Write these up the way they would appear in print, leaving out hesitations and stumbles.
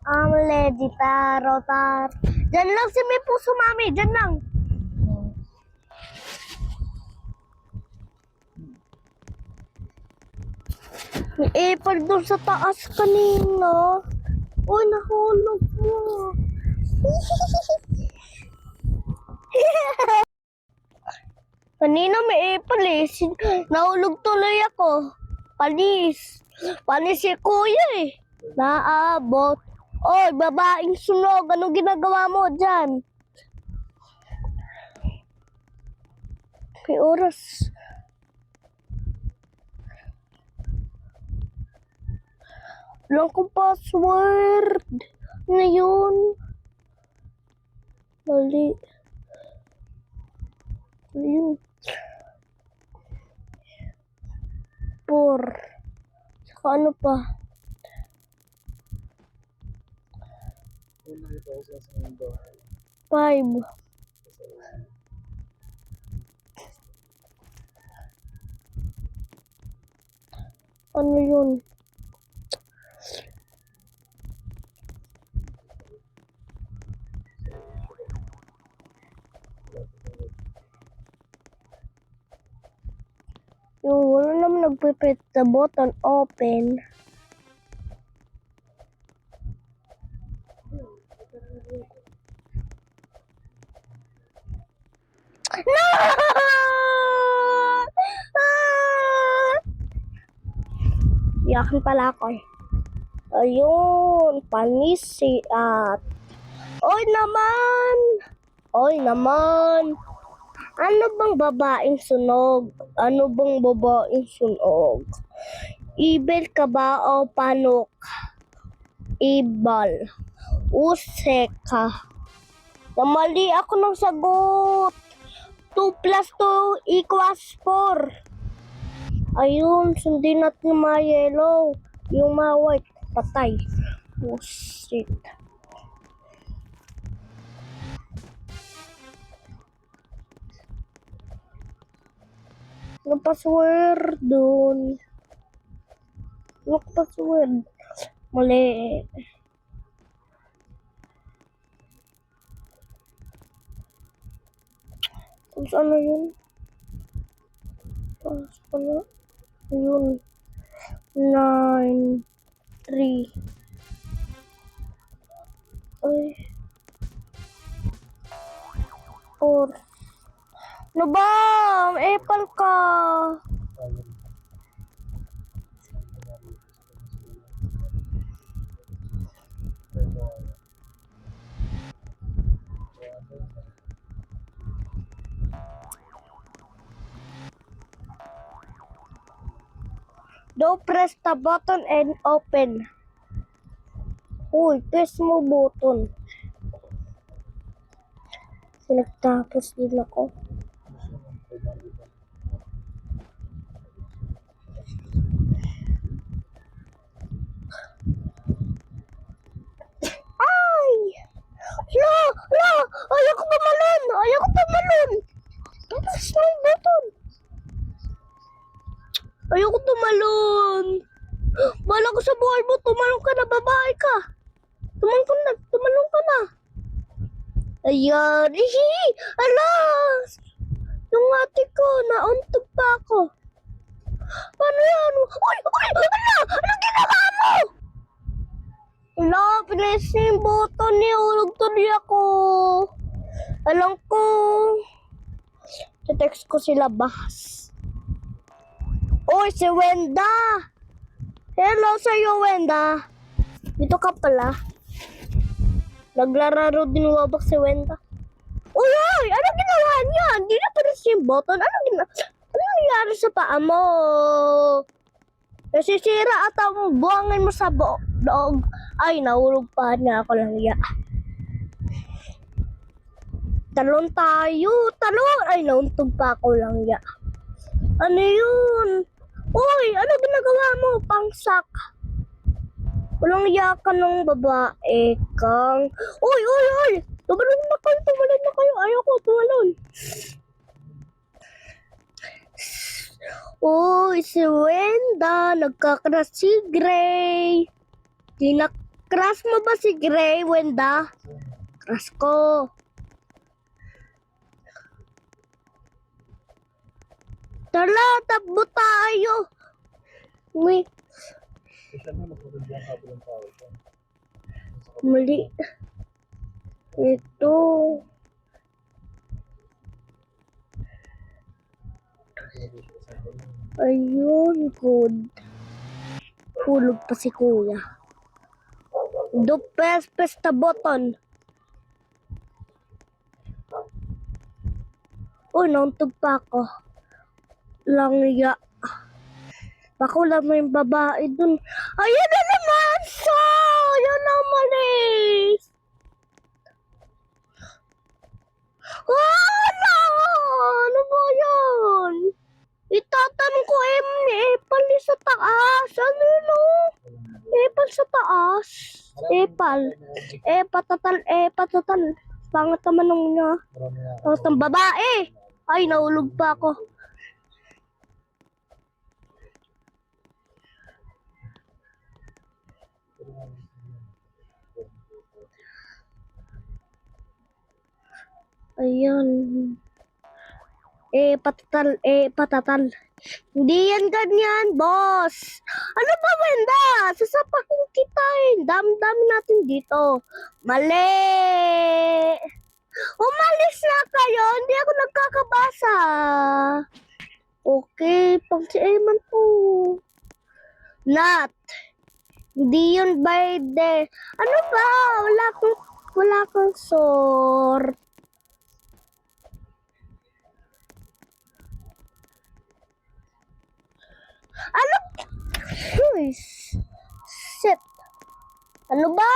I'm ready, tarotar. Diyan lang si May Puso, Mami. Diyan lang. May apple doon sa taas kanina. Uy, nahulog mo. Kanina may apple eh. Nahulog tuloy ako. Panis. Panis si Kuya eh. Naabot. Oy, babaeng sunog. Anong ginagawa mo dyan? May oras. Walang kong password. Ngayon. Mali. Ayun. 4. Saka ano pa? Five. Ano yun? Yung wala naman nagpipit sa button open. No! Iyakin pala ako eh. Ayun, panisi at... Oy naman! Oy naman! Ano bang babaeng sunog? Ano bang babaeng sunog? Ibel ka ba o panok? Ibal. Usek ka. Namali ako ng sagot. 2 plus 2 equals 4. Ayun, sundin natin yung mga yellow. Yung mga white, patay. Oh, shit. Anong password dun? Anong password? Mali. Tapos ano yun? Tapos ano? Yun. 9, 3. Ay. 4. Ano ba? Apple ka. Don't press the button and open. Uy, press mo button. Nagtapos din ako. Ay! La! La! Ayoko tumalon! Ayoko tumalon! Press mo yung button. Ayoko tumalon. Bala ko sa buhay mo. Tumalon ka na, babae ka. Tumalon ka na. Ayan. Ihi! Alas! Yung ate ko, nauntog pa ako. Paano yan? Uy! Uy! Ala! Anong ginawa mo? Ala, pinress niya yung button niya. Ulog tuloy ako. Alam ko. Sa-text ko sila bahas. Uy, si Wenda! Hello sa'yo, Wenda. Dito ka pala. Naglararo din wabak si Wenda. Uy, uy! Anong ginawa niya? Hindi na press yung button. Ano nangyari sa paa mo? Nasisira at ang buhangin mo sa loob. Ay, nahulog pa niya ako lang ya. Talon tayo. Talon! Ay, nauntog pa ako lang ya. Ano yun? Uy, ano ginagawa mo? Pangsak. Walang yakan ng babae kang... Uy, uy, uy! Tumalon na kayo. Ayoko, tumalon. Uy, si Wenda, nagkakras si Gray. Crush mo ba si Gray, Wenda? Crush ko. Tara, takbo tayo. May mali. Ito. Ayun, good. Hulog pa si kuya. Dupes the button. Uy, nauntog pa ako. Langya. Baka wala mo yung babae dun. Ayun na naman! So! Ayun na umalis! Wala! Ano ba yan? Itatanong ko Epal sa taas. Ano yun oh? Epal sa taas. Epal. Epatatal. Pangat naman nung niya. Tapos ng babae. Ay, naulog pa ako. Ayan. Patatal. Hindi yan ganyan, boss. Ano ba, Wenda? Sasapakin kita eh. Dami-dami natin dito. Mali. Umalis na kayo. Hindi ako nagkakabasa. Okay, pang si Eman po. Not. Hindi yun by the... Ano ba? Wala kang sort. Ano? Shit. Ano ba?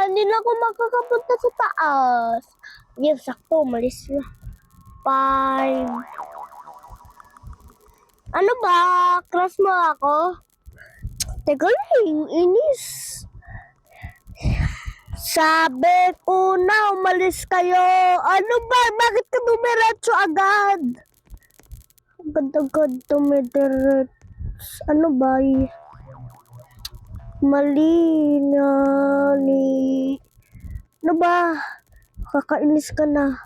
Hindi na ako makakapunta sa taas. Yan, sakto. Malis na. 5. Ano ba? Crush mo ako? Teka lang, inis. Sabi ko na, umalis kayo. Ano ba? Bakit ka dumiretso agad? Agad-agad dumiretso. Ano ba? Mali. Ano ba? Kakainis ka na.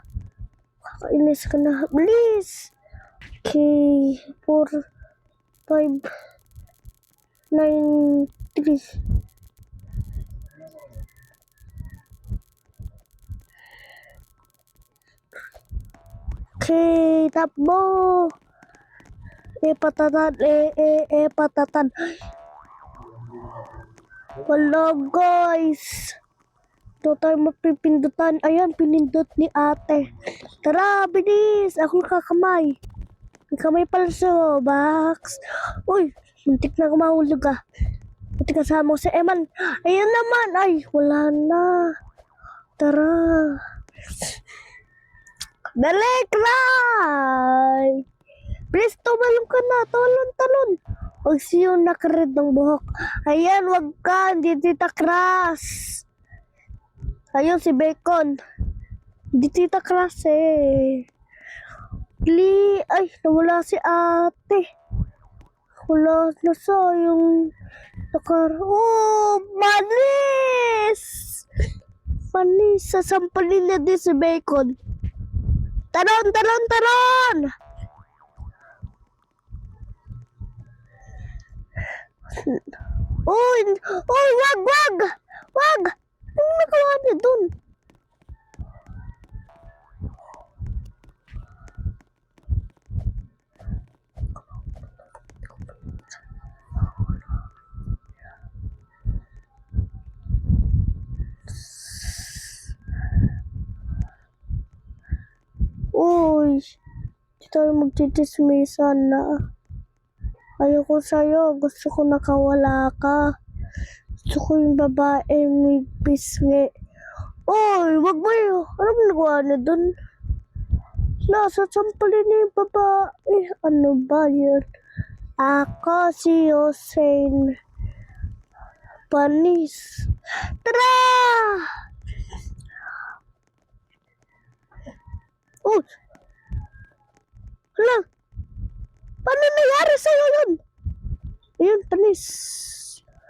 Please. Okay. 4, 5, 9, 3. Okay. Takbo. Patatan. Wala guys. Ito tayo mapipindutan. Ayan, pinindot ni ate. Tara, bilis. Ako kakamay. May kamay pala sa box. Uy, muntik na kumahulog ah. Muntik kasama ko si Eman. Ayan naman. Ay, wala na. Tara. Dali, cry. Please, tumalong ka na. Talon. Huwag siyo nakared ng buhok. Ayan, wag ka. Hindi tita crush. Ayun, si Bacon. Hindi tita crush eh. Ay, nawala si ate. Wala na sayang. Manis! Sasampalin na din si Bacon. Taron! Uy, wag! Anong nagawa niya dun? Uy, hindi tayo magtitismisan na. Ayoko sa'yo. Gusto ko nakawala ka. Gusto ko yung babae may pisngi. Uy, wag mo yun. Anong nagawa na dun? Sasampalin na yung babae. Ano ba yun? Ako si Hussein. Panis. Tara! Uy! Hala! Paano nangyari sa'yo yun? Ayun, panis.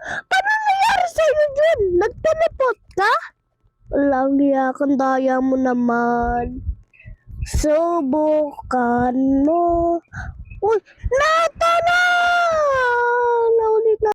Paano nangyari sa'yo yun? Nag-teleport ka? Walang hiya kang daya mo naman. Subukan mo. Uy,